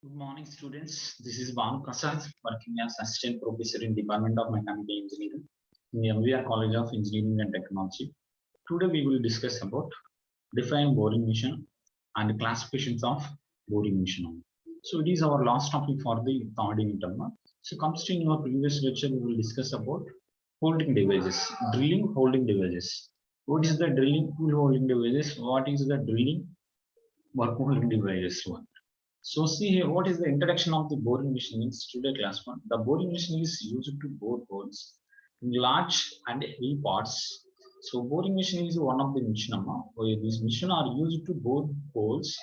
Good morning, students. This is Banu Prasad, working as Assistant Professor in Department of Mechanical Engineering in the MVR College of Engineering and Technology. Today, we will discuss about define boring machine and classifications of boring machine. So, it is our last topic for the third unit. So, comes to in our previous lecture, we will discuss about holding devices, drilling holding devices. What is the drilling tool holding devices? What is the drilling work holding devices one? So see here, what is the introduction of the boring machine in today class one? The boring machine is used to bore holes in large and heavy parts. So boring machine is one of the machine where these machine are used to bore holes,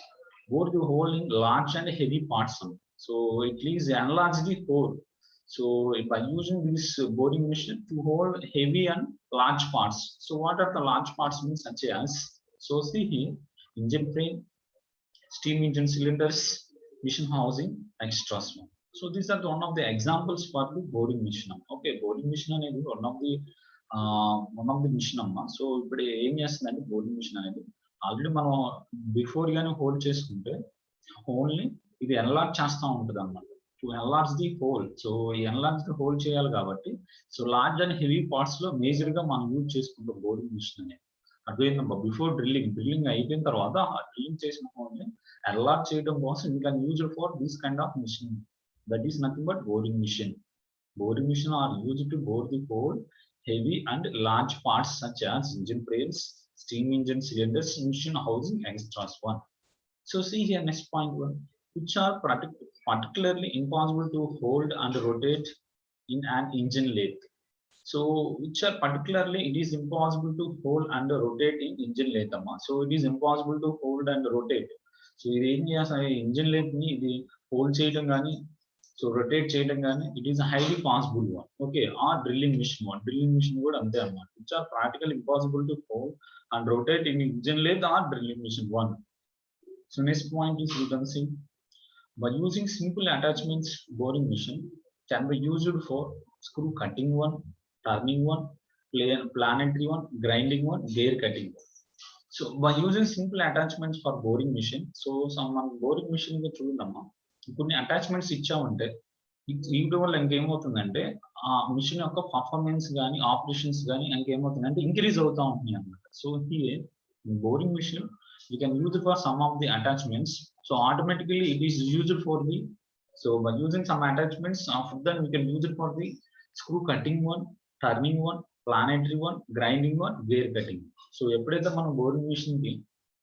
bore the hole in large and heavy parts. So it is enlarge the hole. So by using this boring machine to hold heavy and large parts. So what are the large parts means such as? So see here, engine frame, steam engine cylinders, mission housing, extras. So these are one of the examples for the boring mission. Okay, boring mission అనేది one of the mission అమ్మా. So ఇప్పుడు ఏం చేస్తుందంటే boring machine అనేది already మనం before గానే hold చేసుకుంటే only ఇది ఎన్లార్జ్ చేస్తూ ఉంటుంది అన్నమాట. To enlarge the whole. So ఈ ఎన్లార్జ్ ది హోల్ చేయాలి కాబట్టి so large and heavy parts లో మేజర్ గా మనం యూజ్ చేసుకుంటాం బోరింగ్ మిషన్ అనేది. అర్థమైందమ్మా. బిఫోర్ డ్రిల్లింగ్ అయిపోయిన తర్వాత ఆ డ్రిల్లింగ్ చేసిన హోల్ని ఎన్లార్జ్ చేయడం కోసం you can use for this kind of machine. That is nothing but boring machine. Boring machine are used to bore the hole heavy and large parts such as engine frames, steam engine cylinders, machine housing, extras one. So see here next point one, which are particularly impossible to hold and rotate in an engine lathe. So which are particularly it is impossible to hold and rotate in engine lathe. So it is impossible to hold and rotate. So ఇది ఏం చేస్తాయి engine lathe ని ఇది hold చేయడం కానీ so rotate చేయడం కానీ it is highly possible one. Okay, ఆ డ్రిల్లింగ్ మిషన్ కూడా అంతే అన్నమాట. Which are practical impossible to hold and rotate in engine lathe or drilling machine one. So next point is we can see by using simple attachments boring machine can be used for screw cutting one, turning one, planetary one, grinding one, gear cutting one. So by using simple attachments for boring machine, so some boring machine గా చూడమ్మా కొన్ని attachments ఇచ్చామంటే వీటి వల్ల ఇంకేమవుతుందంటే ఆ machine యొక్క performance కానీ operations కానీ ఇంకేమవుతుందంటే ఇంక్రీజ్ అవుతా ఉంటున్నాయి అన్నమాట. So here boring machine you can use for some of the attachments. So automatically it is used for the so by using some attachments after then we can use for the screw cutting one, turning one, planetary one, grinding one, gear cutting. So ఎప్పుడైతే మనం boring machine కి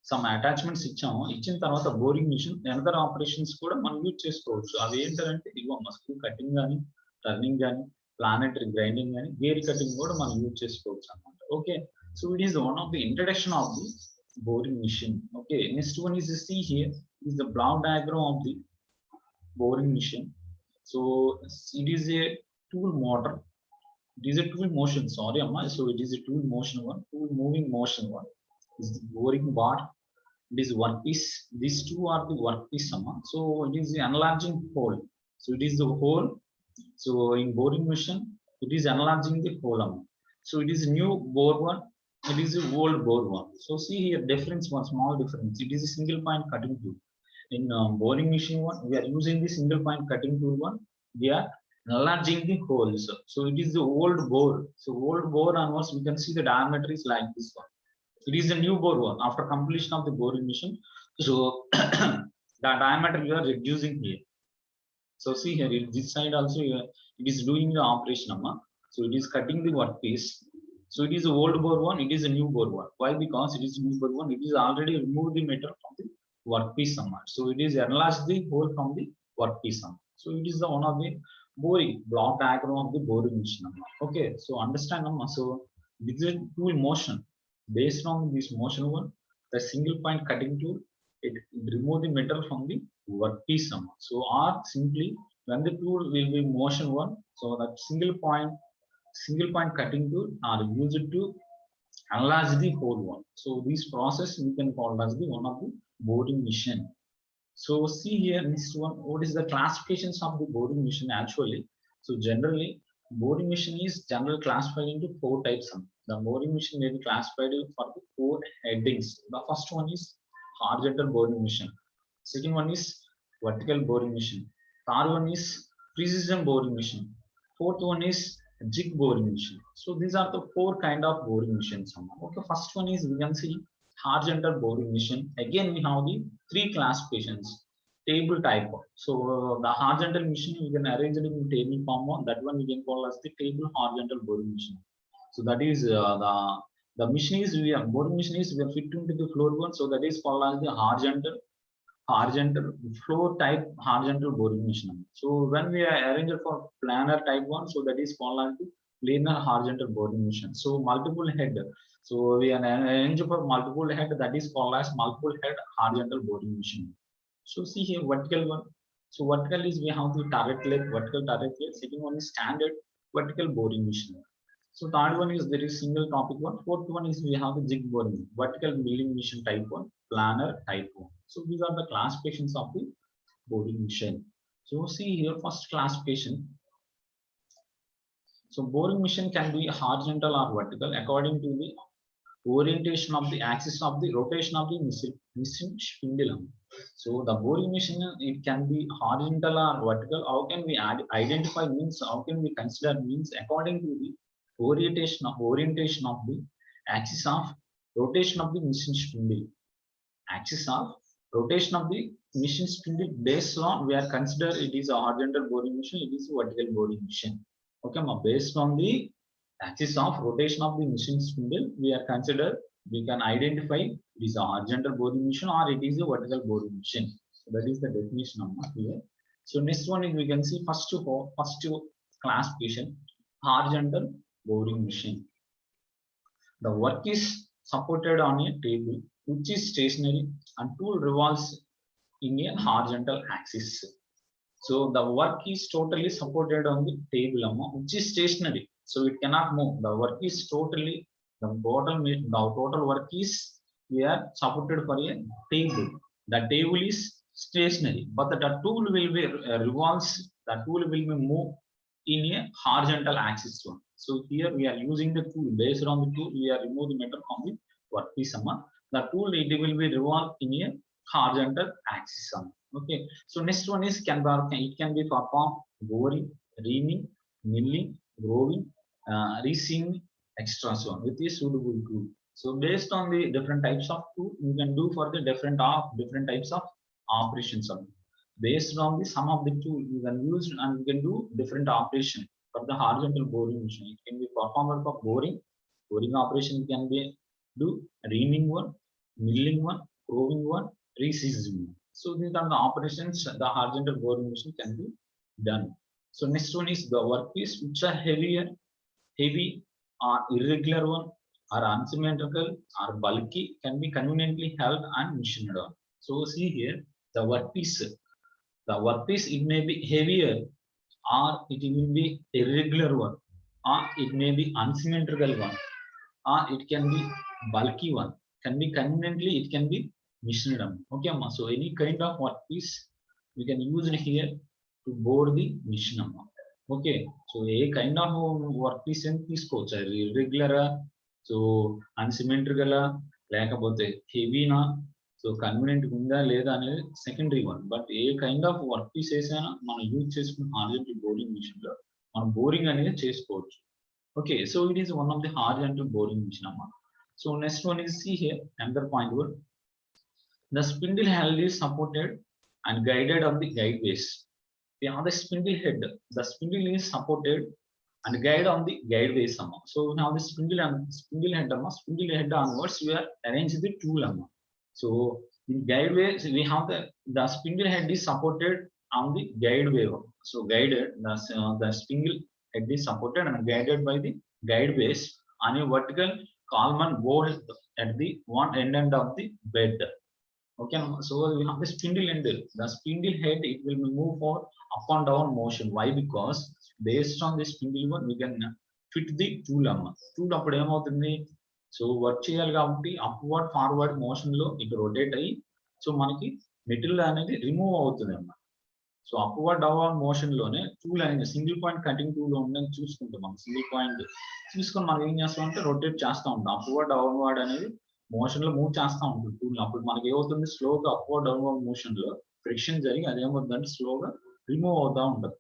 some attachments ఇచ్చామో ఇచ్చిన తర్వాత boring machine another operations కూడా మనం use చేసుకోవచ్చు. అవి ఏంటంటే ఇగో స్క్రూ కటింగ్ కానీ, టర్నింగ్ కానీ, ప్లానెటరీ గ్రైండింగ్ కానీ, గేర్ కటింగ్ కూడా మనం యూజ్ చేసుకోవచ్చు అన్నమాట. Okay, so it is one of the introduction of the boring machine. Okay, next one is see here is the block diagram of the boring machine. So it is a tool motor. It is a tool motion. Sorry, amma. So it is a tool motion one, tool moving motion one. Is the boring bar. It is workpiece. These two are the workpiece, amma. So it is the enlarging hole. So it is the hole. So in boring machine, it is enlarging the hole, amma. So it is new bore one. It is a old bore one. So see here difference, one small difference. It is a single point cutting tool. In boring machine one, we are using the single point cutting tool one. We are enlarging the holes. So it is the old bore. So old bore onwards, we can see the diameter is like this one. It is a new bore one after completion of the boring machine. So the diameter we are reducing here. So see here, this side also it is doing the operation, amma. So it is cutting the workpiece. So it is a old bore one, it is a new bore one. Why? Because it is new bore one, it is already removed the metal from the workpiece somewhere. So it is enlarged the hole from the workpiece somewhere. So it is the one of the boring block diagram of the boring machine. Okay, so understand. So this is tool motion. Based on this motion one, the single point cutting tool, it remove the metal from the workpiece somewhere. So or simply when the tool will be motion one, so that single point cutting tool are used to enlarge the whole one. So this process we can call as the one of the boring machine. So see here next one, what is the classifications of the boring machine actually? So generally boring machine is generally classified into 4 types. The boring machine may be classified for the 4 headings. The first one is horizontal boring machine. Second one is vertical boring machine. Third one is precision boring machine. Fourth one is jig boring machine. So these are the four kind of boring machines. Okay, first one is we can see horizontal boring machine. Again, we have the three classifications. Table type. So the horizontal machine we can arrange it in table form. That one we can call as the table horizontal boring machine. So that is the machine is we are boring machine is we are fit into the floor one. So that is called as the horizontal floor type horizontal boring machine. So when we are arranged for planar type one, so that is called as the planar horizontal boring machine. So multiple head. So we are arranged for multiple head, that is called as multiple head horizontal boring machine. So see here vertical one. So vertical is we have the turret leg, vertical turret leg. Second one is standard vertical boring machine. So third one is there is single topic one. Fourth one is we have the jig boring, vertical milling machine type one, planar type one. So these are the classifications of the boring machine. So see here first classification. So boring machine can be horizontal or vertical according to the orientation of the axis of the rotation of the machine spindle. So the boring machine it can be horizontal or vertical. How can we identify means? How can we consider means according to the orientation of the axis of rotation of the machine spindle. Axis of rotation of the machine spindle based on we are consider it is a horizontal boring machine. It is a vertical boring machine. Okay, based on the axis of rotation of the machine spindle, we are consider we can identify it is a horizontal boring machine or it is a vertical boring machine. So that is the definition of here. So next one is we can see first classification horizontal boring machine. The work is supported on a table which is stationary and tool revolves in a horizontal axis. So the work is totally supported on the table which is stationary. So it cannot move. The work is totally the total work is we are supported for a table. The table is stationary, but the tool will be revolves. The tool will be moved in a horizontal axis one. So here we are using the tool based on the tool. We are removing the metal from the workpiece. The tool it will be revolved in a horizontal axis. Okay. So next one is it can be performed boring, reaming, milling, growing, reseaming, extra so on with a suitable tool. So based on the different types of tool, you can do for the different types of operations. Based on the sum of the tool, you can use and you can do different operation for the horizontal boring machine. It can be performed for boring operation can be do reaming one, milling one, growing one, reseaming one. So these are the operations the horizontal boring machine can be done. So next one is the workpiece which are heavy or irregular one or unsymmetrical or bulky can be conveniently held and machined on. So see here the workpiece. The workpiece it may be heavier or it will be irregular one or it may be unsymmetrical one or it can be bulky one. Can be conveniently it can be machined on. Okay, so any kind of workpiece we can use it here to bore the machine. Okay, so a kind of workpiece and తీసుకోవచ్చు irregular so unsymmetrical లేకపోతే heavy నా so convenient ఉందా లేదా అనేది secondary one but a kind of work piece వేసైనా మనం use చేసుకున్న horizontal boring machine లో మనం బోరింగ్ అనేది చేసుకోవచ్చు. Okay, so it is one of the horizontal boring machine అన్నమాట. So next one is see here another point word the spindle head is supported and guided on the guideways. On the spindle head, the spindle is supported and guide on the guideways. So now the spindle head onwards we are arrange the tool. So in guideways we have the spindle head is supported on the guideway. So guided the spindle head is supported and guided by the guideways on a vertical column and bolt at the one end of the bed. Okay, so we have the spindle end. The spindle head it will move for up and down motion. Why? Because based on the spindle one we can fit the tool. Tool అప్పుడు ఏమవుతుంది so work చేయాలి కాబట్టి upward forward motion లో ఇటు rotate అయ్యి so మనకి material అనేది remove అవుతుంది అన్నమాట. సో అప్వర్డ్ డౌన్ మోషన్ లోనే టూల్ అనేది సింగిల్ పాయింట్ కటింగ్ టూల్ ఉందని చూసుకుంటాం. మనం సింగిల్ పాయింట్ చూసుకొని మనం ఏం చేస్తాం అంటే రొటేట్ చేస్తూ ఉంటాం. అప్వర్డ్ డౌన్వర్డ్ అనేది మోషన్ లో మూవ్ చేస్తూ ఉంటుంది టూల్. అప్పుడు మనకి ఏమవుతుంది స్లోగా అప్వర్డ్ డౌన్వర్డ్ మోషన్ లో ఫ్రిక్షన్ జరిగి అదేమవుతుందంటే స్లోగా రిమూవ్ అవుతా ఉంటుంది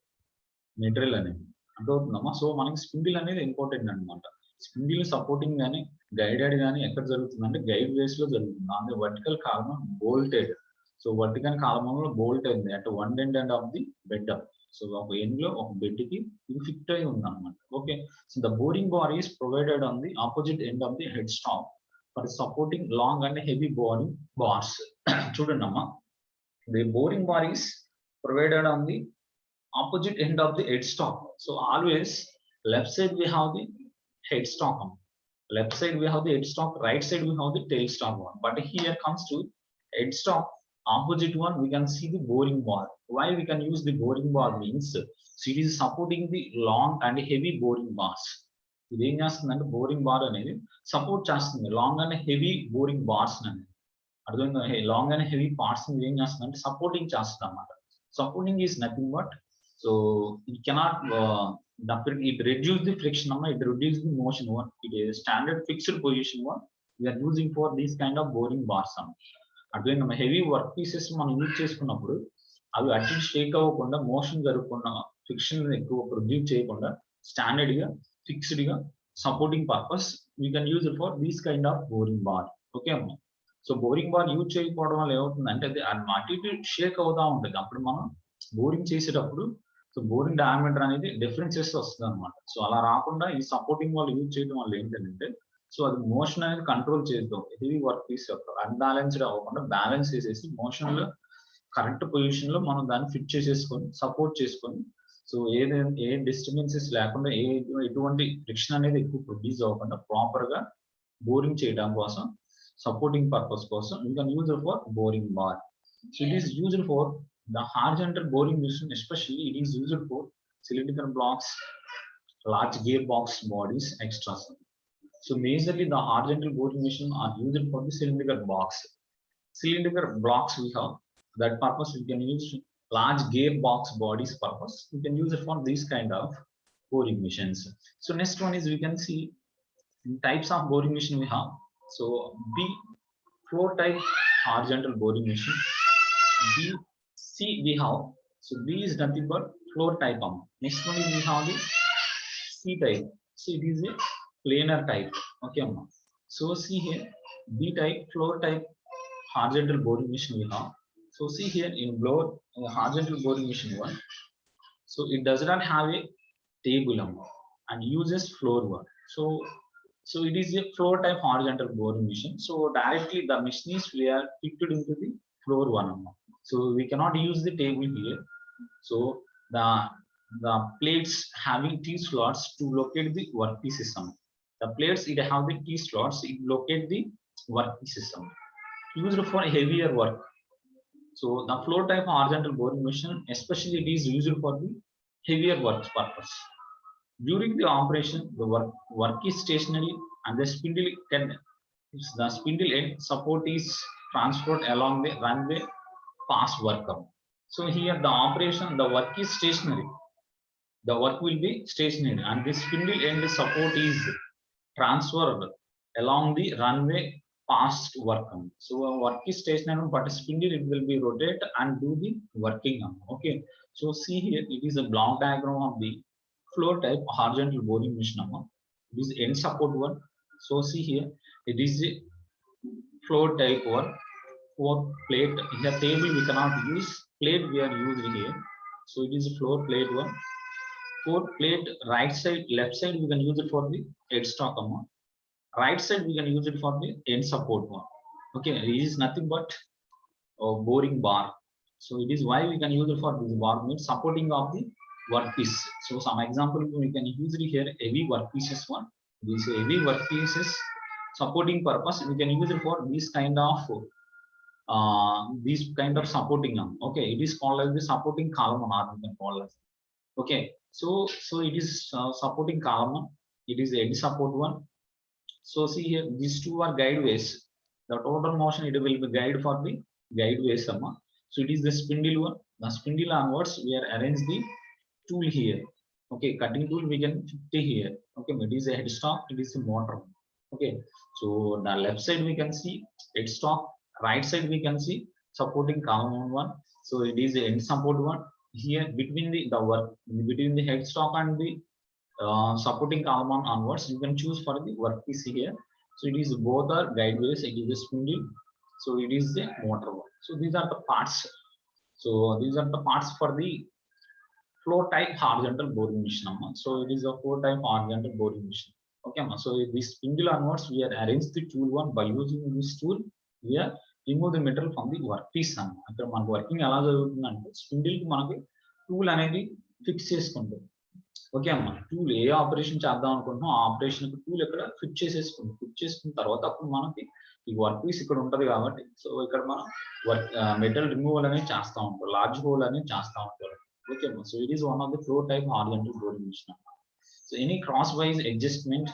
మెటీరియల్ అనేది అర్థమవుతుందమ్మా. సో మనకి స్పిండిల్ అనేది ఇంపార్టెంట్ అనమాట. స్పిండిల్ సపోర్టింగ్ కానీ గైడెడ్ కానీ ఎక్కడ జరుగుతుందంటే గైడ్ వేస్ లో జరుగుతుంది. On the vertical column bolted. So vertical column లో బోల్ట్ అయింది at one end of the bed. So ఒక ఎండ్ లో ఒక బెడ్ కి ఇది ఫిట్ అయి ఉంది అనమాట. Okay, so the boring bar is provided on the opposite end of the head stock for supporting long and heavy boring bars. చూడండి అమ్మా, the boring bar is provided on the opposite end of the headstock. So always left side we have the headstock, left side we have the headstock, right side we have the tailstock one. But here comes to headstock, opposite one we can see the boring bar. Why we can use the boring bar means so it is supporting the long and heavy boring bars. ఇది ఏం చేస్తుందంటే boring bar అనేది support చేస్తుంది long and heavy boring bars అనేది. అర్థమైందా? Long and heavy parts ఏం చేస్తుందంటే supporting చేస్తుంది అన్నమాట. Supporting is nothing but so it cannot it reduce the friction, it reduce the motion one. It is standard fixed position one we are using for these kind of boring bars. అట్లా heavy work pieces మనం use చేసుకున్నప్పుడు అవి అటు షేక్ అవ్వకుండా motion జరగకుండా friction ఎక్కువ produce చేయకుండా standard గా ఫిక్స్డ్ గా supporting purpose we can use for these kind of boring bar. Okay అమ్మా. సో బోరింగ్ బార్ యూజ్ చేయకపోవడం వల్ల ఏమవుతుందంటే అది అటు ఇటు షేక్ అవుతా ఉంటుంది. అప్పుడు మనం బోరింగ్ చేసేటప్పుడు సో బోరింగ్ డయామీటర్ అనేది డిఫరెన్సెస్ వస్తుంది అనమాట. సో అలా రాకుండా ఈ సపోర్టింగ్ వాళ్ళు యూజ్ చేయడం వల్ల ఏంటంటే సో అది మోషన్ అనేది కంట్రోల్ చేద్దాం. హెవీ వర్క్ పీస్ అన్బ్యాలెన్స్డ్ అవ్వకుండా బ్యాలెన్స్ చేసేసి మోషన్ లో కరెక్ట్ పొజిషన్ లో మనం దాన్ని ఫిట్ చేసేసుకొని సపోర్ట్ చేసుకొని సో ఏ డిస్టర్బెన్సెస్ లేకుండా ఎటువంటి ఫ్రిక్షన్ అనేది ఎక్కువ ప్రొడ్యూస్ అవ్వకుండా ప్రాపర్ గా బోరింగ్ చేయడం కోసం సపోర్టింగ్ పర్పస్ కోసం you can use for boring bar. So it is used for the horizontal boring machine, especially it is used for cylindrical blocks, large gearbox bodies, extras. So majorly the horizontal boring machine are used for the cylindrical blocks we have. That purpose we can use large gearbox bodies purpose. We can use it for these kind of boring machines. So next one is we can see types of boring machine we have. So B floor type horizontal boring machine. B C we have, so B is nothing but floor type. Next one is we have the C type. So it is a planar type. Okay, so see here B type floor type horizontal boring machine we have. So see here in horizontal boring machine one, so it does not have a table and uses floor one. So it is a floor type horizontal boring machine. So directly the machine is we are fitted into the floor one. So we cannot use the table here. So the plates having T slots to locate the workpiece system. The plates it have the T slots, it locate the workpiece system. Used for heavier work. So the floor type horizontal boring machine, especially it is used for the heavier work purpose. During the operation, the work is stationary and the spindle end support is transferred along the runway past work. So here the operation, the work is stationary. The work will be stationary and the spindle end support is transferred along the runway past work. So work is stationary but spindle it will be rotate and do the working. Okay, so see here it is a block diagram of the floor type horizontal boring machine. It is end support one. So see here it is a floor type one. For plate in the table we cannot use plate, we are using here. So it is a floor plate one. For plate right side left side we can use it for the headstock. Right side we can use it for the end support one. Okay, it is nothing but a boring bar. So it is why we can use it for this bar means supporting of the workpiece. So some example we can use it here heavy workpieces one. These heavy workpieces supporting purpose we can use it for this kind of supporting. Okay, it is called as the supporting column or we can call as. Okay, so it is supporting column. It is end support one. So see here these two are guideways. The total motion it will be guide for the guideways. So it is the spindle one. The spindle onwards we are arrange the tool here. Okay, cutting tool we can fit here. Okay, it is a headstock, it is a motor. Okay, so the left side we can see headstock, right side we can see supporting column one. So it is the end support one. Here between between the headstock and the supporting column onwards, you can choose for the workpiece here. So it is both are guideways, it is a spindle, so it is the motor one. So these are the parts. So these are the parts for the flow type horizontal boring machine. So it is a flow type horizontal boring machine. Okay, so this spindle onwards, we are arrange the tool one by using this tool. We are remove the metal from the workpiece. After man working ఎలా జరుగుతుందంటే spindle కి మనకి tool అనేది fix చేసుకుంటుంది. Okay అమ్మా, tool ఏ operation చేద్దాం అనుకుంటున్నాం ఆ ఆపరేషన్ టూల్ ఇక్కడ ఫిట్ చేసేసుకుంటాం. ఫిట్ చేసుకున్న తర్వాత అప్పుడు మనకి ఈ వర్క్ పీస్ ఇక్కడ ఉంటది కాబట్టి సో ఇక్కడ మనం మెటల్ రిమూవల్ అనేది చేస్తూ ఉంటాం, లార్జ్ హోల్ అనేది చేస్తూ ఉంటాం. ఓకే అమ్మా, so it is one of the floor type horizontal boring machine. So any crosswise adjustment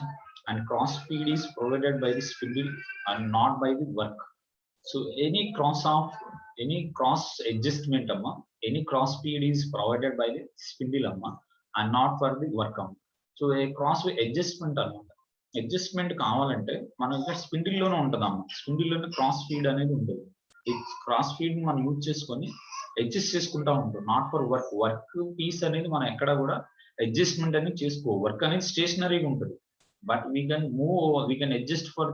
and cross feed is provided by the spindle and not by the work. So any cross adjustment any cross feed is provided by the spindle and not for the work. So a crossway adjustment adjustment కావాలంటే మనం ఇక్కడ spindle లోనే ఉంటదమ్మా. Spindle లోనే cross feed అనేది ఉంటుంది. ఈ cross feed మనం use చేసుకొని అడ్జస్ట్ చేసుకుంటా ఉంటాం. నాట్ ఫర్ వర్క్ పీస్ అనేది మనం ఎక్కడ కూడా అడ్జస్ట్మెంట్ అనేది చేసుకో. వర్క్ అనేది స్టేషనరీగా ఉంటుంది, but we can adjust for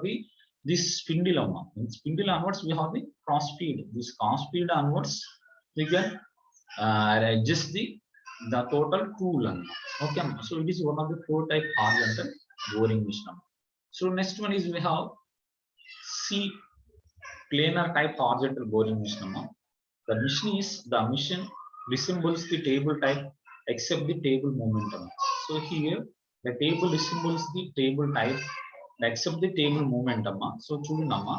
this spindle in spindle onwards we have the cross feed. This cross feed onwards we can adjust the total tool. Okay, so it is one of the flow type horizontal boring machine. So next one is we have C planar type horizontal boring machine. The machine resembles the table type except the table momentum. So here the table resembles the table type except the table momentum. So chudinamma,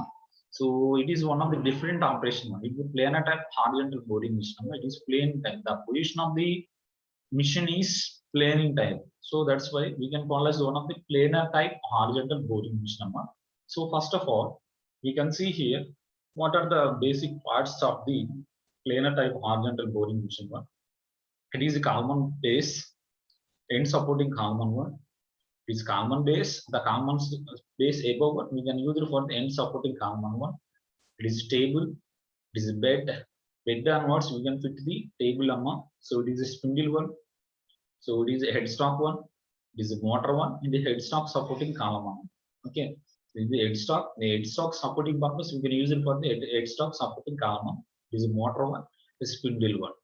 so it is one of the different operation. It is planar type horizontal boring machine. It is plane type. The position of the machine is planing type, so that's why we can call as one of the planar type horizontal boring machine. So first of all, we can see here what are the basic parts of the planar type horizontal boring machine. It is a column base, end supporting column one. It is column base. The column base above one we can use it for the end supporting column one. It is table. It is bed. Bed onwards we can fit the table So it is a spindle one. So it is a headstock one. It is a motor one. And the headstock supporting column one. Okay. This is the headstock. The headstock supporting purpose we can use it for the headstock supporting column one. It is a motor one. The spindle one.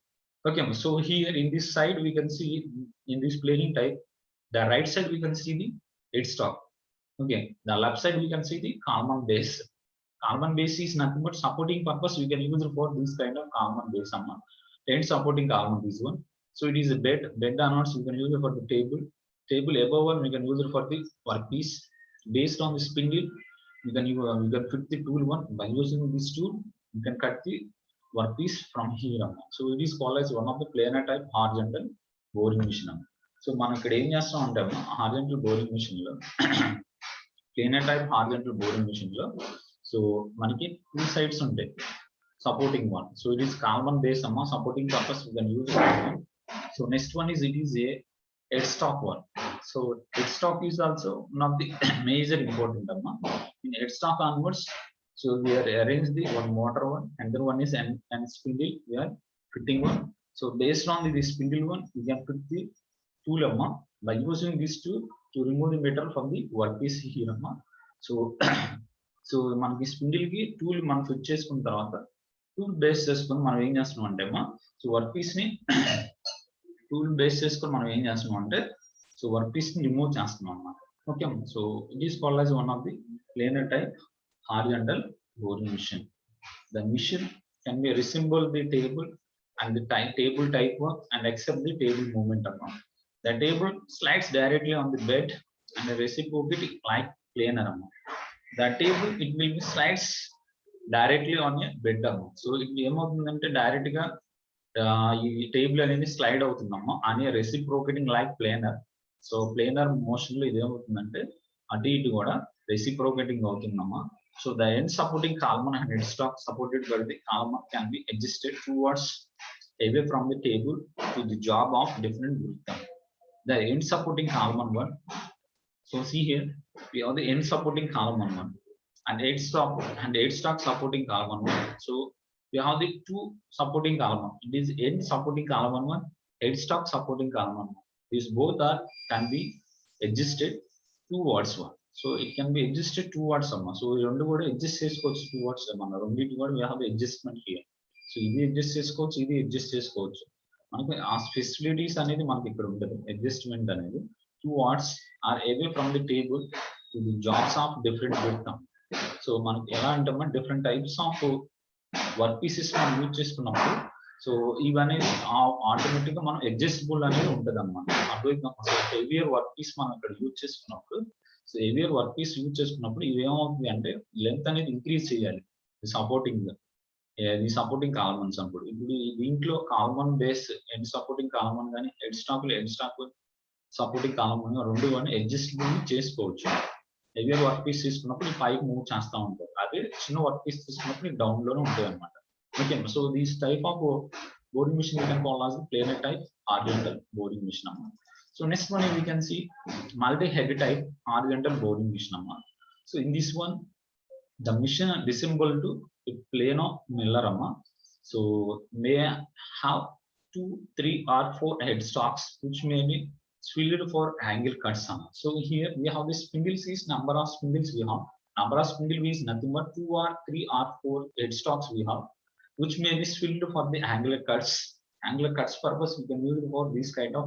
Okay. So here in this side we can see in this planing type. The right side we can see the headstock. Okay, the left side we can see the column base. Column base is nothing but supporting purpose. We can use it for this kind of column base. End supporting column this one. So it is a bed. Bed onwards we can use it for the table. Table above one we can use it for the workpiece. Based on the spindle, we can fit the tool one. By using this tool, you can cut the workpiece from here. So it is called as one of the planar type horizontal boring machine. సో మనం ఇక్కడ ఏం చేస్తాం అంటే horizontal boring machine లో planer type horizontal boring machine లో so మనకి two sides ఉంటాయి supporting one. So it is common base supporting purpose you can use. So next one it is a headstock one. So headstock is also one of the major important in headstock onwards. So we are arrange the one motor one and then one is and spindle we are fitting one. So based on the spindle one we can fit the tool by using this tool to remove the metal from the workpiece here. So మనకి spindle కి tool మనం fit చేసుకున్న తర్వాత tool base చేసుకొని మనం ఏం చేస్తున్నాం అంటే సో వర్క్ పీస్ ని టూల్ బేస్ చేసుకొని మనం ఏం చేస్తున్నాం అంటే సో వర్క్ పీస్ ని రిమూవ్ చేస్తున్నాం అన్నమాట. Okay, so it is called as one of the planer type horizontal boring machine. The machine can be resemble the table and the table type work and accept the table movement. The table slides directly on the bed and reciprocate like planar. The table it will be slides directly on a bed. So it ఏమవుతుందంటే direct గా ఈ table అనేది slide అవుతుందమ్మా అని reciprocating like planar. So planar motion లో ఇది ఏమవుతుందంటే అటు ఇటు కూడా రెసిప్రోకేటింగ్ అవుతుందమ్మా. So the end supporting column and headstock supported by the column can be adjusted towards away from the table to the job of different group. The end supporting column one. So see here we have the end supporting column one and headstock supporting column one. So we have the two supporting column. It is end supporting column one, headstock supporting column one. These both are can be adjusted towards one. So it can be adjusted towards someone. So we రెండు కూడా adjust చేసుకోవచ్చు towards మన రెండింటి కూడా we have adjustment here. So ఇది adjust చేసుకోవచ్చు, ఇది adjust చేసుకోవచ్చు. మనకి ఆ ఫెసిలిటీస్ అనేది మనకి ఇక్కడ ఉండదు. అడ్జస్ట్మెంట్ అనేది towards or away from the table to the jobs of different width. So మనకి ఎలా అంటే different types of work pieces మనం యూజ్ చేసుకున్నప్పుడు సో ఇవన్నీ ఆటోమేటిక్ గా మనం అడ్జస్టబుల్ అనేది ఉంటుంది అనమాట. అర్థమైందా? హెవియర్ వర్క్ పీస్ మనం ఇక్కడ యూజ్ చేసుకున్నప్పుడు so heavier workpiece use చేసుకున్నప్పుడు ఇది ఏమవుతుంది అంటే లెంత్ అనేది ఇంక్రీజ్ చేయాలి సపోర్టింగ్ కాలమన్స్ అప్పుడు. ఇప్పుడు దీంట్లో కాలమన్ బేస్ హెడ్ సపోర్టింగ్ కాలమన్ కానీ హెడ్ స్టాక్ సపోర్టింగ్ కాలమన్ రెండు కానీ అడ్జస్టబుల్ చేసుకోవచ్చు. హెవియర్ వర్క్ పీస్ తీసుకున్నప్పుడు పైకి మూవ్ చేస్తూ ఉంటారు, అదే చిన్న వర్క్ పీస్ తీసుకున్నప్పుడు డౌన్ లోనే ఉంటుంది అనమాట. Okay, so these type of boring machine we can call as planar type horizontal boring machine. So next one we can see multi-head type horizontal boring machine. So in this one the machine disassembled to a plano miller. So may have 2, 3 or 4 headstocks which may be filled for angle cuts. So here we have the spindles is number of spindles we have. Number of spindle is nothing but 2 or 3 or 4 headstocks we have, which may be filled for the angular cuts. Angular cuts purpose we can use it for this kind of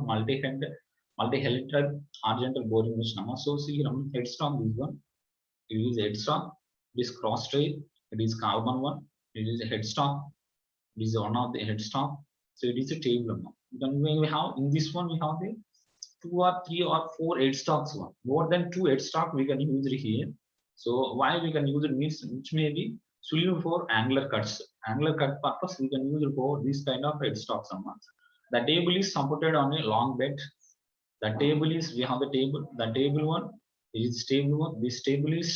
multi-head type horizontal boring machine. So see here headstock this one, it is headstock, it is cross trail, it is carbon one, it is a headstock, it is one of the headstock. So it is a table. Then we have in this one we have the 2 or 3 or 4 headstocks one. More than 2 headstock we can use it here. So why we can use it means which may be suitable for angular cuts. Angular cut purpose we can use it for this kind of headstocks. The table is supported on a long bed. The table is we have the table one is table one. This table is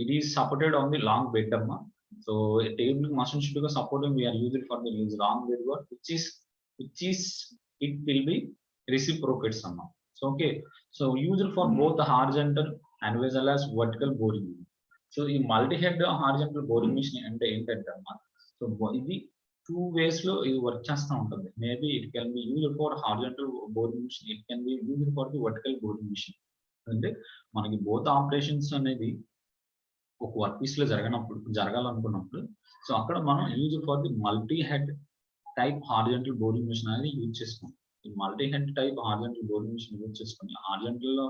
it is supported on the long bed. So a table machine should be supported. We are using for the long bed one, which is it will be reciprocate somehow. So okay, so used for both the horizontal and as well as vertical boring. So ఈ multi-head horizontal boring machine అంటే ఏంటంటే so ఇది 2 ways లో ఇది work చేస్తూ ఉంటుంది. Maybe it can be used for horizontal boring machine, it can be used for the vertical boring machine. అంటే మనకి బోత్ ఆపరేషన్స్ అనేది ఒక వర్క్ పీస్ లో జరగాలనుకున్నప్పుడు సో అక్కడ మనం use for the multi head type horizontal boring machine అనేది use చేసుకుంటాం. ఈ multi head type horizontal boring machine use చేసుకుని హారిజాంటల్ లో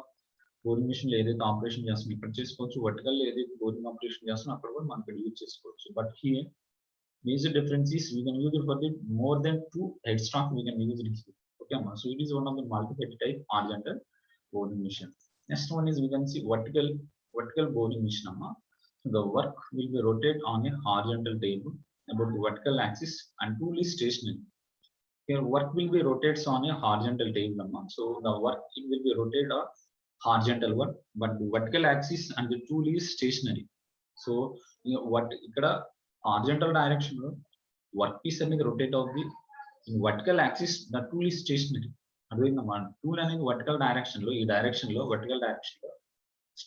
బోరింగ్ మిషన్ లో ఏదైతే ఆపరేషన్ చేస్తాం ఇక్కడ చేసుకోవచ్చు, వర్టికల్ లో ఏదైతే బోరింగ్ ఆపరేషన్ చేస్తాం అక్కడ కూడా మనం ఇక్కడ యూజ్ చేసుకోవచ్చు. But here major difference is we can use it for the more than 2 headstock we can use it here. Okay, so it is one of the multi-head type horizontal boring machine. Next one is we can see vertical boring machine. So the work will be rotate on a horizontal table about the vertical axis and tool is stationary. Here work will be rotates on a horizontal table. So the work it will be rotated on horizontal one, but the vertical axis and the tool is stationary. So what ikkada horizontal direction లో work piece అనేది rotate అవుతుంది. Vertical axis the tool is stationary. అర్థమైందమ్మా? Tool అనేది vertical direction లో vertical direction లో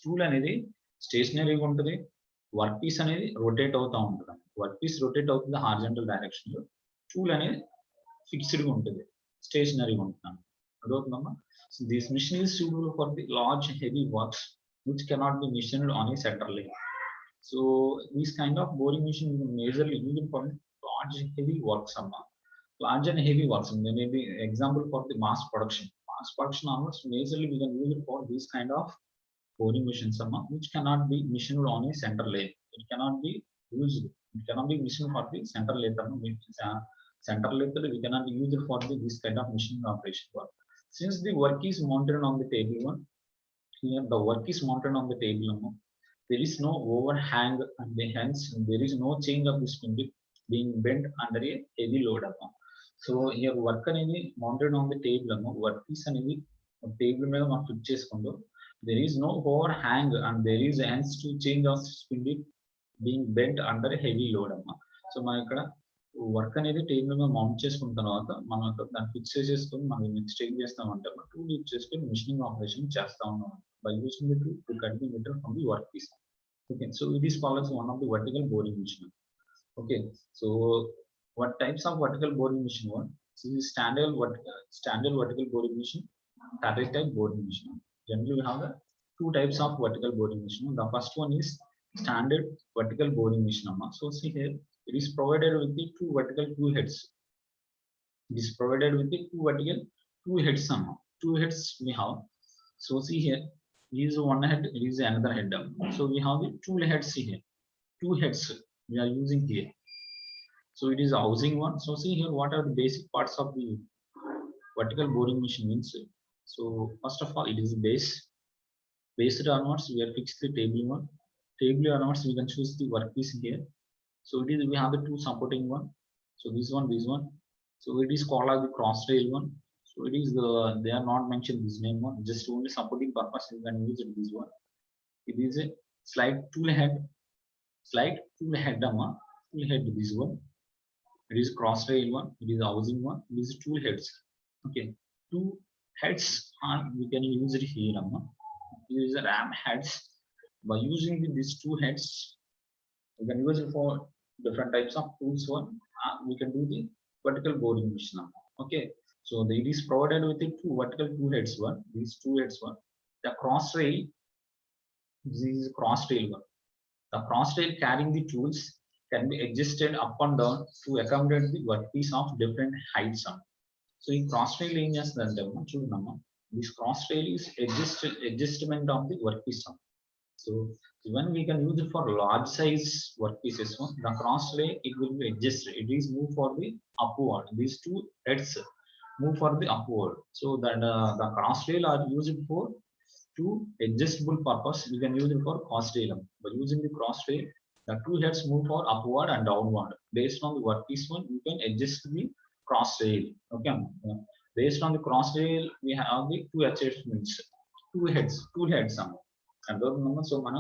tool అనేది స్టేషనరీగా ఉంటుంది. వర్క్ పీస్ అనేది రొటేట్ అవుతూ ఉంటుంది. వర్క్ పీస్ రొటేట్ అవుతుంది హారిజాంటల్ డైరెక్షన్ లో, టూల్ అనేది ఫిక్స్డ్ గా ఉంటుంది, స్టేషనరీగా ఉంటుంది. అర్థమవుతుందమ్మా? So this machine is suitable for the large heavy works which cannot be machined on a center line. So this kind of boring machine is majorly used for large heavy works. Large and heavy works. There may be example for the mass production. Mass production onwards majorly we can use it for this kind of boring machines which cannot be machined on a center lathe. It cannot be used. It cannot be machined for the center lathe. Center lathe we cannot use it for this kind of machining operation work. Since the work is mounted on the table one, here the work is mounted on the table. There is no overhang and hence there is no change of the spindle being bent under a heavy load. So here work అనేది mounted on the table work piece అనేది table మీద మనం fix చేసుకుంటాం. There is no overhang and there is hence to change of spindle being bent under a heavy load. So మనం ఇక్కడ work అనేది table మీద mount చేసుకున్న తర్వాత మనం దాన్ని ఫిక్స్ చేసేసుకొని మనం నెక్స్ట్ ఏం చేస్తామంటే టూల్ యూజ్ చేసుకొని మిషనింగ్ ఆపరేషన్ చేస్తా ఉన్నాం by using the tool to cut the metal from the work piece. Okay, so it is called as one of the vertical boring machine. Okay, so what types of vertical boring machine one? So this is standard vertical boring machine, turret type boring machine. Generally, we have the two types of vertical boring machine. The first one is standard vertical boring machine. So see here, it is provided with the two vertical two heads. It is provided with the two vertical two heads. Two heads we have. So see here, this is one head, it is another head. So we have the two heads here. Two heads we are using here. So it is a housing one. So see here, what are the basic parts of the vertical boring machine means. So first of all, it is base. Based onwards, we are fixed the table one. Table onwards, we can choose the workpiece here. So it is we have the two supporting one. So this one. So it is called as the cross rail one. So it is the they are not mentioned this name one. Just only supporting purpose you can use it this one. It is a slide tool head tool head this one. It is cross rail one, it is housing one, it is two heads. Okay, two heads are we can use it here. Use the ram heads. By using these two heads, we can use it for different types of tools. One, we can do the vertical boring machine. Okay, so it is provided with the two vertical two heads. One, these two heads. One, the cross rail. This is cross rail one. The cross rail carrying the tools can be adjusted up and down to accommodate the workpiece of different heights. So in cross rail ఏం చేస్తుందంటే చూడమ్మా this cross rail is adjustment of the workpiece. So when we can use it for large size workpieces, the cross rail it will be adjusted. It is move for the upward. These two heads move for the upward. So that the cross rail are used for two adjustable purpose. We can use it for cross rail. By using the cross rail, the two heads move for upward and downward. Based on the workpiece one, you can adjust the cross rail. Okay. Based on the cross rail, we have the two adjustments, two heads. అర్థమవుతుందమ్మా so మన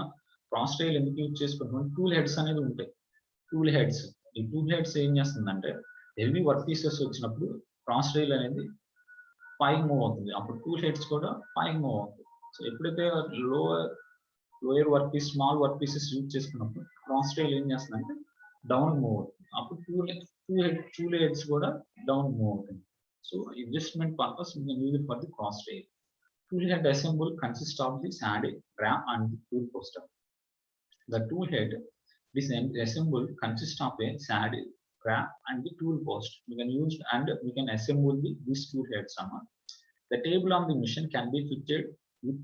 cross rail ఎందుకు use చేసుకుంటున్నాం tool heads అనేది ఉంటాయి tool heads ఈ tool heads ఏం చేస్తుందంటే heavy work pieces వచ్చినప్పుడు క్రాస్ రైల్ అనేది పైకి మూవ్ అవుతుంది అప్పుడు టూల్ హెడ్స్ కూడా పైకి మూవ్ అవుతుంది సో ఎప్పుడైతే lower work piece small work pieces use చేసుకున్నప్పుడు క్రాస్ రైల్ ఏం చేస్తుందంటే డౌన్ మూవ్ అవుతుంది అప్పుడు టూల్ హెడ్స్ కూడా డౌన్ మూవ్ అవుతుంది so adjustment purpose we can use it for the cross rail. Tool head assemble consists of the saddle, ram and the tool poster. The tool head assemble consists of a saddle, ram and the tool post. We can use and we can assemble these tool heads. The table of the machine can be fitted with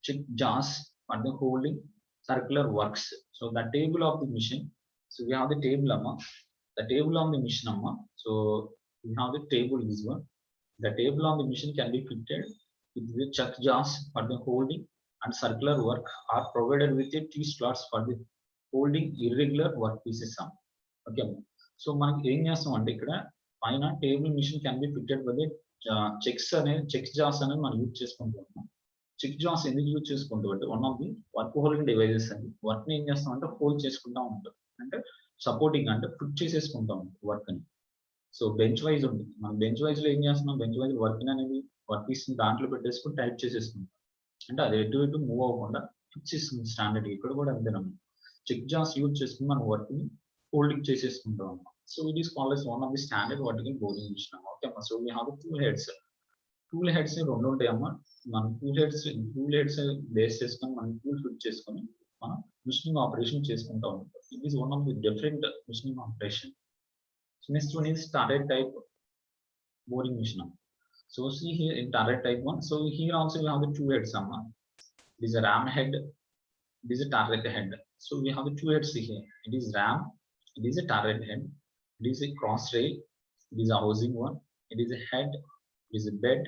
check jars for the holding circular works. So the table of the machine. So we have the table the table of the machine So we have the table this one. The table of the machine can be fitted with the chuck jars for the holding and circular work are provided with a T slots for the holding irregular work pieces. Okay, so మనకి ఏం చేస్తాం అంటే ఇక్కడ పైన table machine can be fitted with chucks జార్స్ అనేది మనం use చేసుకుంటూ ఉంటాం చెక్ జార్స్ ఎందుకు యూజ్ చేసుకుంటూ అంటే one of the work holding devices అని వర్క్ ని ఏం చేస్తాం అంటే హోల్డ్ చేసుకుంటా ఉంటాం అంటే సపోర్టింగ్ అంటే ఫిట్ చేసేసుకుంటా ఉంటాం వర్క్ ని సో బెంచ్ వైజ్ ఉంటుంది మనం బెంచ్ వైజ్ లో ఏం చేస్తున్నాం బెంచ్ వైజ్ వర్క్ అనేది వర్క్ పీస్ దాంట్లో పెట్టేసుకుని టైప్ చేసేసుకుంటాం అంటే అది ఎటు మూవ్ అవ్వకుండా ఫిక్స్ చేసుకుంటాం స్టాండర్డ్ ఇక్కడ కూడా అంతేనమ్మా చెక్ జార్స్ యూజ్ చేసుకుని మనం వర్క్ ని హోల్డింగ్ చేసేసుకుంటాం అన్నమాట so it is called as one of the standard vertical boring machine okay అమ్మా so we have tool heads రెండు ఉంటాయి అమ్మా మనం టూల్ హెడ్స్ బేస్ చేసుకొని మనం టూల్ ఫిట్ చేసుకొని మనం మిషనింగ్ ఆపరేషన్ చేసుకుంటా ఉంటాం it is one of the different machining operation So next one is turret type boring machine. So see here in turret type one. So here also we have the two heads. This is a ram head. This is a turret head. So we have the two heads here. It is ram. It is a turret head. It is a cross rail. It is a housing one. It is a head. It is a bed.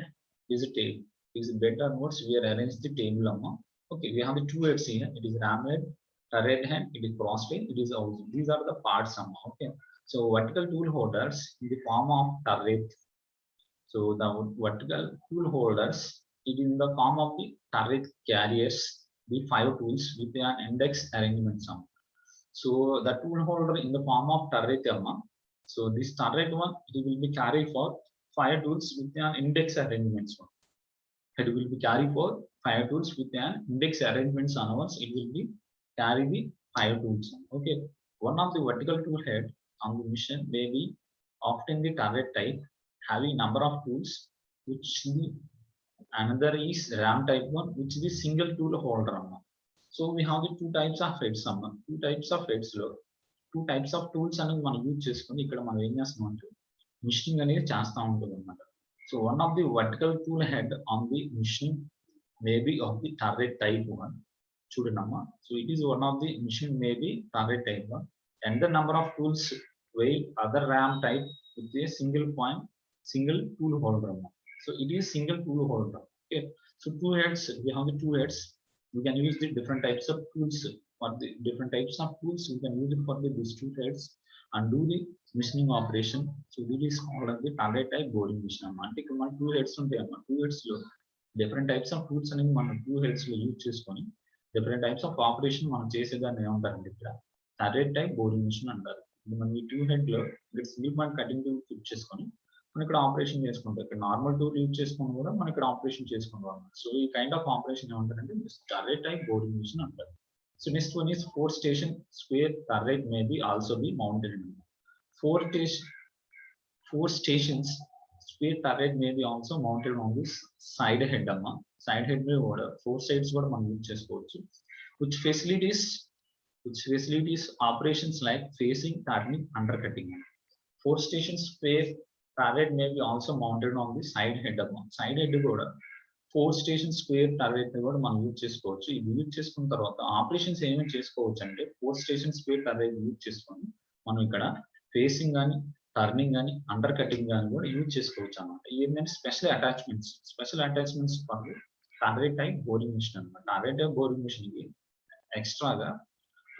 It is a tail. It is a bed onwards. We are arranged the table. Okay, we have the two heads here. It is ram head, turret head. It is cross rail. It is housing. These are the parts. Okay. So vertical tool holders in the form of turret. So the vertical tool holders it is in the form of the turret carriers the 5 tools with an index arrangement. So the tool holder in the form of turret. So this turret one it will be carried for 5 tools with an index arrangements. It will be carried for 5 tools with an index arrangements onwards. It will be carry the 5 tools. Okay. One of the vertical tool head on the machine may be often the turret type, having number of tools, which the another is ram type one, which is the single tool holder. So we have the two types of heads. Two types of heads లో two types of tools అనేది మనం use చేసుకుని ఇక్కడ మనం ఏం చేస్తాం అంటే machining అనేది చేస్తూ ఉంటుంది అనమాట. So one of the vertical tool head on the machine maybe of the turret type one. చూడనమ్మా, so it is one of the machine maybe turret type one and the number of tools weight other ram type with a single point single tool holder అమ్మా. So it is single tool holder. Okay, so two heads, we have the two heads. We can use the different types of tools for the different types of tools. We can use it for the these two heads and do the machining operation. So this is called as the turret type boring machine. అంటే ఇక్కడ మన two heads ఉంటాయి అన్నమాట. Two heads లో different types of tools అనేది మనం two heads లో use చేసుకొని different types of operation మనం చేసేదాన్ని ఏమంటారంటే ఇక్కడ turret type boring machine అంటారు. మనం ఈ two head లో slip and cutting tool use చేసుకొని మనం ఇక్కడ ఆపరేషన్ చేసుకుంటాం. ఇక్కడ నార్మల్ టూల్ యూజ్ చేసుకుని కూడా మనం ఇక్కడ ఆపరేషన్ చేసుకుంటాం. సో ఈ కైండ్ ఆఫ్ ఆపరేషన్ ఏమంటారంటే టర్రెట్ టైప్ బోరింగ్ మిషన్ అంటారు. So next one is 4 station square turret may be also be mounted. 4 stations square turret may be also mounted on this side head అమ్మా. Side head మీద కూడా 4 sides కూడా మనం use చేసుకోవచ్చు. Which facilities operations like facing, turning, under cutting. 4 station square turret may be also mounted on the side head అమ్మా. Side head కూడా 4 station square turret కూడా మనం యూజ్ చేసుకోవచ్చు. ఇది యూజ్ చేసుకున్న తర్వాత ఆపరేషన్స్ ఏమేమి చేసుకోవచ్చు అంటే 4 స్టేషన్ స్క్వేర్ టర్రెట్ యూజ్ చేసుకొని మనం ఇక్కడ ఫేసింగ్ కానీ, టర్నింగ్ కానీ, అండర్ కటింగ్ కానీ కూడా యూజ్ చేసుకోవచ్చు అన్నమాట. ఏంటంటే special attachments for turret type boring machine అన్నమాట. టర్రెట్ టైప్ బోరింగ్ మిషన్ కి ఎక్స్ట్రాగా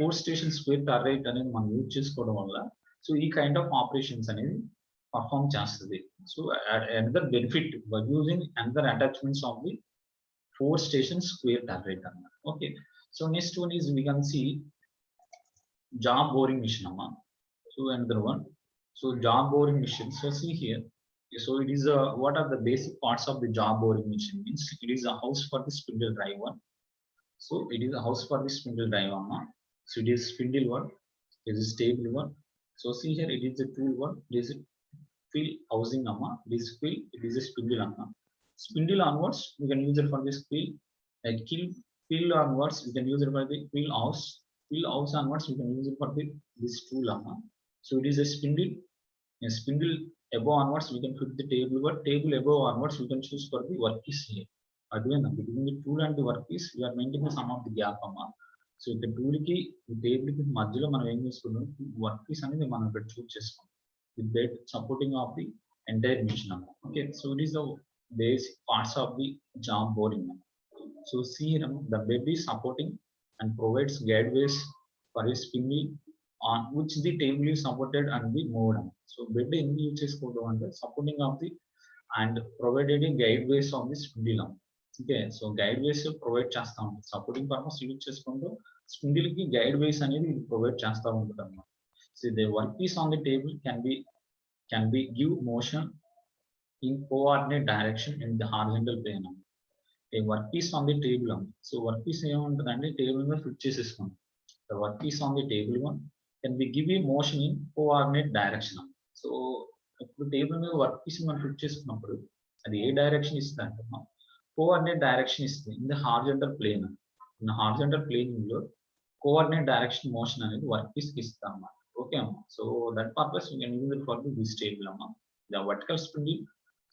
4 స్టేషన్ స్క్వేర్ టర్రెట్ అనేది మనం యూజ్ చేసుకోవడం వల్ల సో ఈ కైండ్ ఆఫ్ ఆపరేషన్స్ అనేది perform చేస్తుంది. So another benefit by using another attachments of the 4 station square turret. Okay, so next one is we can see job boring machine amma. So another one, so job boring machine. So see here, so it is what are the basic parts of the job boring machine means it is a house for the spindle drive one. So it is a house for the spindle drive amma. So it is spindle one, it is stable one. So see here, it is the tool one, it is fill housing amma. This fill, it is a spindle amma. Spindle onwards we can use it for this fill. Like fill onwards we can use it for the fill house. Fill house onwards we can use it for the this tool amma. So it is a spindle. A spindle above onwards we can put the table, but table above onwards we can choose for the workpiece here. Again between the tool and the workpiece we are maintaining some of the gap amma. So the tool ki table ki మధ్యలో మనం ఏం చేసుకున్నాం workpiece అనేది మనం ఇక్కడ చూస్ చేసుకున్నాం with that supporting of the entire machine. Okay, so it is the basic parts of the job boring. So see here, the bed is supporting and provides guideways for a spindle on which the table is supported and the moved. So bed in which is supporting of the and provided guideways of the spindle. Okay, so guideways provide చేస్తా ఉంటుంది. Supporting purpose use చేసుకుంటూ spindle కి గైడ్వేస్ అనేది provide చేస్తూ ఉంటుంది అన్నమాట. So the workpiece on the table can be give motion in coordinate direction in the horizontal plane. A workpiece on the table. So workpiece ఏముంటుందంటే table మీద ఫిట్ చేసేసుకోండి. The workpiece on the table one can be give a motion in coordinate direction. So ఇప్పుడు table మీద workpiece మనం fit చేసుకున్నప్పుడు అది ఏ direction ఇస్తుంది అంటే కోఆర్డినేట్ డైరెక్షన్ ఇస్తుంది in the horizontal plane. In horizontal planing లో కోఆర్డినేట్ డైరెక్షన్ మోషన్ అనేది వర్క్పీస్ కి ఇస్తాం అన్నమాట. Okay, so that purpose we can use it for this table. The vertical spindle.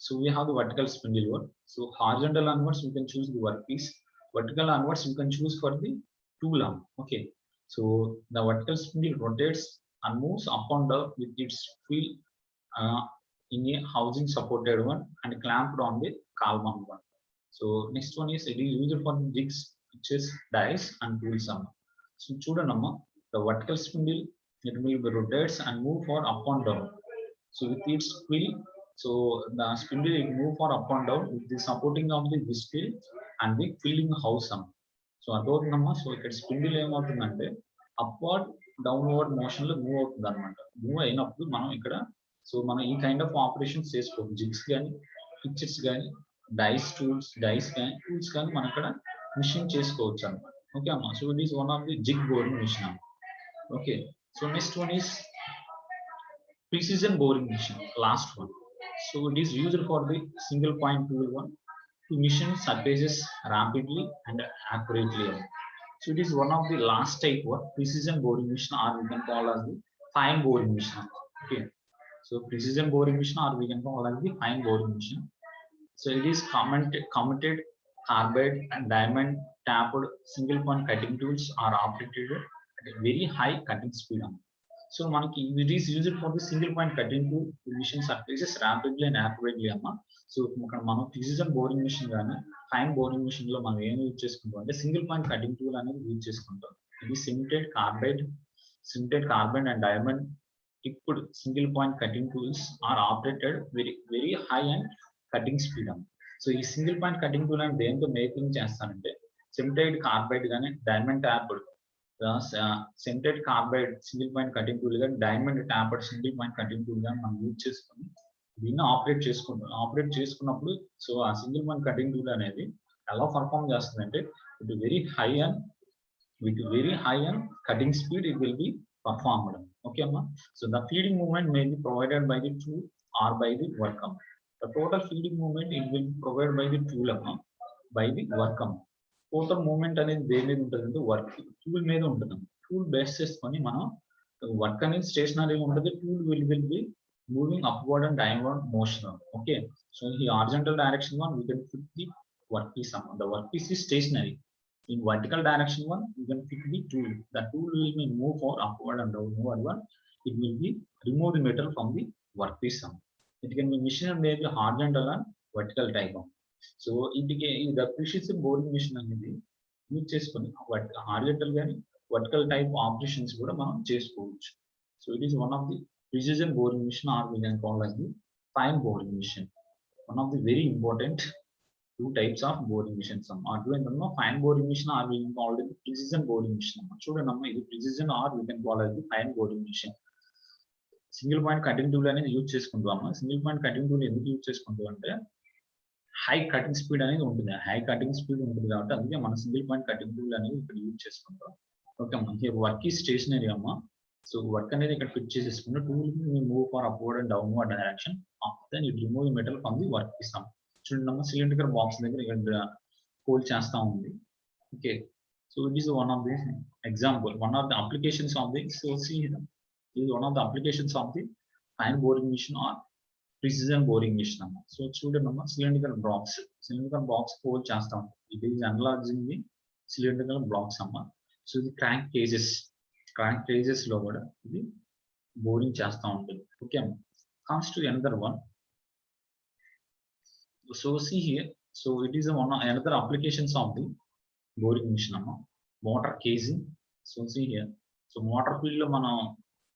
So we have the vertical spindle one. So horizontal onwards we can choose the workpiece. Vertical onwards we can choose for the tool arm. Okay, so the vertical spindle rotates and moves up and down with its wheel in a housing supported one and clamped on the column one. So next one is it is used for the jigs, pitches, dies and tools. So చూడండి, the vertical spindle it will be rotates and move for up and down. So with its wheel, so the spindle will move for up and down with the supporting of the wheel and the filling house. So అదొకనమ్మా. So ఇక్కడ spindle ఏమవుతుందంటే upward downward motion లో move అవుతుంది అనమాట. Move అయినప్పుడు మనం ఇక్కడ so మనం ఈ కైండ్ ఆఫ్ ఆపరేషన్స్ చేసుకోవచ్చు. జిగ్స్ కానీ, పిక్చర్స్ కానీ, డైస్ కానీ టూల్స్ కానీ మనం ఇక్కడ మిషన్ చేసుకోవచ్చు అనమాట. ఓకే అమ్మా. So it is one of the jig boring machine. Okay, So next one is precision boring machine, last one. So it is used for the single point tool one to machine surfaces rapidly and accurately. So it is one of the last type of precision boring machine, or we can call as the fine boring machine. Okay. So precision boring machine, or we can call as the fine boring machine. So it is committed carbide and diamond tapped single point cutting tools are operated at a very high cutting speed. So మనకి it is used for the single point cutting to machine surfaces rapidly and accurately అమ్మా. So ఇక్కడ మనం precision boring machine కానీ fine boring machine లో మనం ఏం use చేసుకుంటాం అంటే సింగిల్ పాయింట్ కటింగ్ టూల్ అనేది యూజ్ చేసుకుంటాం. ఇది sintered carbide and diamond tipped single point cutting tools are operated very high and cutting speed అమ్మ. సో ఈ సింగిల్ పాయింట్ కటింగ్ టూల్ అని దేంతో మేకింగ్ చేస్తానంటే సింటైడ్ కార్బైడ్ కానీ diamond tipped sintered carbide single point cutting tool కానీ diamond tipped single point cutting tool కానీ మనం use చేసుకొని దీన్ని ఆపరేట్ చేసుకుంటాం. ఆపరేట్ చేసుకున్నప్పుడు సో ఆ సింగిల్ పాయింట్ కటింగ్ టూల్ అనేది ఎలా పర్ఫామ్ చేస్తుందంటే with very high and cutting speed it will be performed. Okay అమ్మా. So the feeding movement may be provided by the tool or by the work అమ్మ. The total feeding movement it will be provided by the tool by the work. Total movement అనేది దేని మీద ఉంటుంది work tool మీద ఉంటుంది. Tool base చేసుకొని మనం work అనేది స్టేషనరీ ఉంటుంది. Tool will be moving upward and downward motion. Okay. So ఈ horizontal direction one we can fit the work piece. The work piece is stationary. In vertical direction one you can fit the tool. The tool will be move for upward and downward one. It will be remove the metal from the work piece. It can be machined maybe horizontal and vertical type. So the precision boring machine అనేది use చేసుకొని horizontal కానీ vertical type operations కూడా మనం చేసుకోవచ్చు. So it is one of the precision boring machine, or we can call as the fine boring machine. One of the very important two types of boring machines. అటువంటి fine boring machine, or we can call it precision boring machine. చూడండి ఇది precision, or we can call as the fine boring machine. Single point cutting tool అనేది use చేసుకుంటాం. Single point cutting tool ఎందుకు use చేసుకుంటాం అంటే high cutting speed అనేది ఉంటుంది. High cutting speed ఉంటుంది కాబట్టి అందుకే మన సింగిల్ పాయింట్ కటింగ్ టూల్ అనేది ఇక్కడ యూజ్ చేసుకుంటాం. ఓకే అమ్మా. వర్క్ ఈ స్టేషనరీ అమ్మా. సో వర్క్ అనేది ఇక్కడ ఫిట్ చేసేసుకుంటే tool move for upward and downward direction. Then it remove metal from the work piece. చూడండి అమ్మా, సిలిండర్ బాక్స్ దగ్గర ఇక్కడ హోల్డ్ చేస్తా ఉంది. Okay. So it is one of the example, one of the applications of the is one of the applications of the fine boring machine or precision boring machine. So చూడండి cylindrical box whole చేస్తాం. it is analyzing the cylindrical blocks అమ్మా. So ఇది crank kgs లో కూడా ఇది boring చేస్తా ఉంటుంది. Okay అమ్మా. comes to another one. So see here, so it is another applications of the boring machine అమ్మా. motor casing. So see here, so motor field లో మనం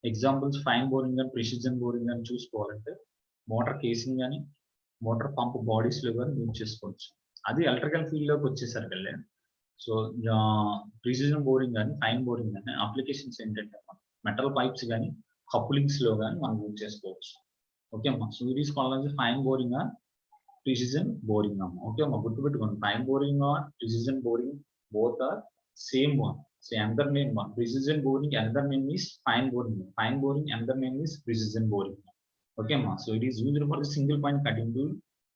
ఎగ్జాంపుల్స్ ఫైన్ బోరింగ్ కానీ ప్రిసిజన్ బోరింగ్ కానీ చూసుకోవాలంటే motor casing కానీ motor pump bodies లో కానీ use చేసుకోవచ్చు. అది ఎలక్ట్రికల్ ఫీల్డ్ లోకి వచ్చేసరికి సో ప్రిసిజన్ బోరింగ్ కానీ ఫైన్ బోరింగ్ కానీ అప్లికేషన్స్ ఏంటంటే మెటల్ పైప్స్ కానీ కపులింగ్స్ లో కానీ మనం యూజ్ చేసుకోవచ్చు. ఓకే అమ్మా. So it is called fine boring or precision boring అమ్మా. ఓకే అమ్మా, గుర్తుపెట్టుకోండి. Fine boring or precision boring both are same one. So another name one precision boring, another name is fine boring. Fine boring, another name is precision boring. Okay ma. So it is used for the single point cutting tool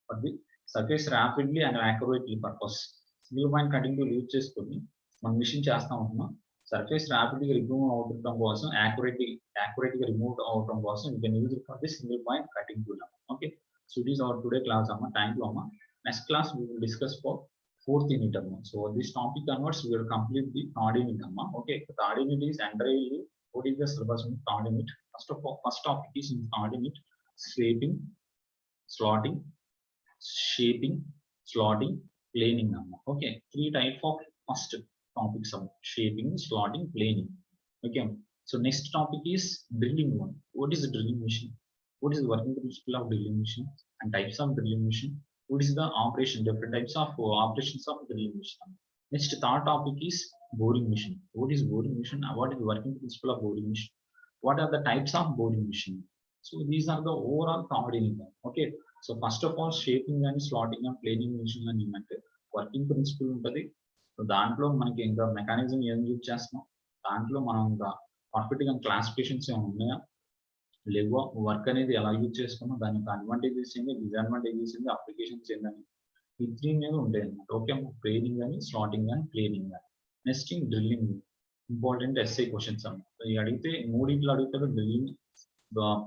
for the surface rapidly and accurately purpose. Single point cutting tool use చేసుకొని మనం machine చేస్తా ఉంటున్నాం. Surface rapidly remove అవడం కోసం accurately remove అవడం కోసం you can use it for the single point cutting tool. Okay. So it is our today class amma. Thank you amma. Next class we will discuss for fourth unit. So this topic onwards we will complete the third unit. Okay, the third unit is entirely what is the syllabus in third unit. First topic is in third unit shaping, slotting, planing. Okay, three type of first topics of shaping, slotting, planing. Okay, so next topic is drilling one. What is the drilling machine? What is the working principle of drilling machine and types of drilling machine? What is the operation, different types of operations of drilling machine. Next third topic is boring machine. What is boring machine? What is the working principle of boring machine? What are the types of boring machine? So these are the overall third unit. Okay, so first of all shaping and slotting and planing machine అని అంటే working principle ఉంటుంది. So దాంట్లో మనకి ఇంకా mechanism ఏం use చేస్తున్నాం, దాంట్లో మనం ఇంకా పర్ఫెక్ట్ గా క్లాసిఫికేషన్స్ ఏమైనా ఉన్నాయా లేవా, వర్క్ అనేది ఎలా యూజ్ చేసుకున్నాం, దాని యొక్క అడ్వాంటేజెస్ ఏంటి, డిసడ్వాంటేజెస్ ఏంటి, అప్లికేషన్స్ ఏంటని ఈ త్రీ మీద ఉంటాయి అన్నమాట. ఓకే, ట్రైనింగ్ కానీ, స్లాటింగ్ కానీ, ప్లేనింగ్ కానీ. Next drilling, important SI questions అన్నమాట. ఇవి అడిగితే మూడింటిలో అడుగుతాడు, డ్రిల్లింగ్,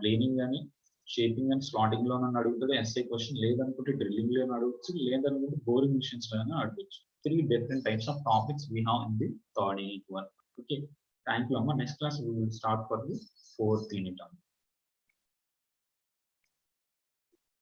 ప్లేనింగ్ కానీ, షేపింగ్ అండ్ స్లాటింగ్ లో నన్ను అడుగుతాడు ఎస్ఐ క్వశ్చన్, లేదనుకుంటే డ్రిల్లింగ్ లో అడగచ్చు, లేదనుకుంటే బోరింగ్ మిషన్స్ లో అడగచ్చు. Three different types of topics we have in the third unit 1. Okay, thank you, Amma. Next class we will start for the fourth unit.